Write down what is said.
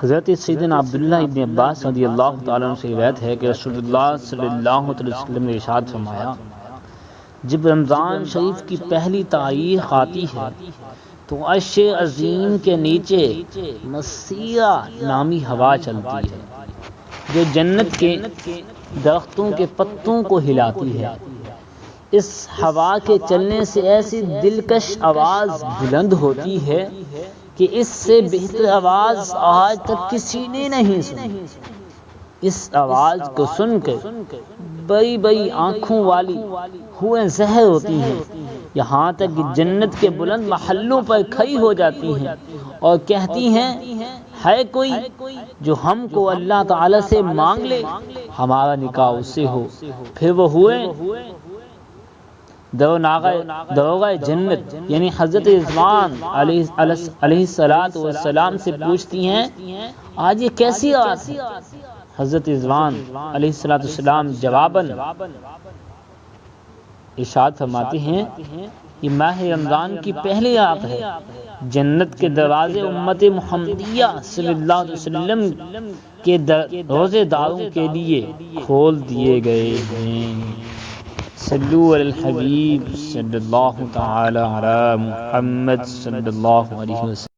حضرت سیدنا عبداللہ ابن عباس رضی اللہ تعالیٰ عنہ سے روایت ہے کہ رسول اللہ صلی اللہ علیہ وسلم نے ارشاد فرمایا، جب رمضان شریف کی پہلی تاریخ آتی ہے تو عرش عظیم کے نیچے مسیرہ نامی ہوا چلتی ہے جو جنت کے درختوں کے پتوں کو ہلاتی ہے۔ اس ہوا کے چلنے سے ایسی دلکش آواز بلند ہوتی ہے کہ اس سے بہتر آواز آج تک کسی نے نہیں سنی۔ اس آواز کو سن کر بڑی بڑی آنکھوں والی حوریں زہر ہوتی ہیں، یہاں تک کہ جنت کے بلند محلوں پر کھڑی ہو جاتی ہیں اور کہتی ہیں، ہے کوئی جو ہم کو اللہ تعالی سے مانگ لے، ہمارا نکاح اس سے ہو۔ پھر وہ حوریں دروغہ جنت یعنی حضرت رضوان علیہ السلام سے پوچھتی ہیں، آج یہ کیسی رات ہے؟ حضرت رضوان علیہ السلام جواباً ارشاد فرماتے ہیں، یہ ماہ رمضان کی پہلی رات ہے، جنت کے دروازے امت محمدیہ صلی اللہ علیہ وسلم کے روزے داروں کے لیے کھول دیے گئے ہیں۔ صلو علی الحبیب صلی اللہ تعالی علی محمد صلی اللہ علیہ وسلم۔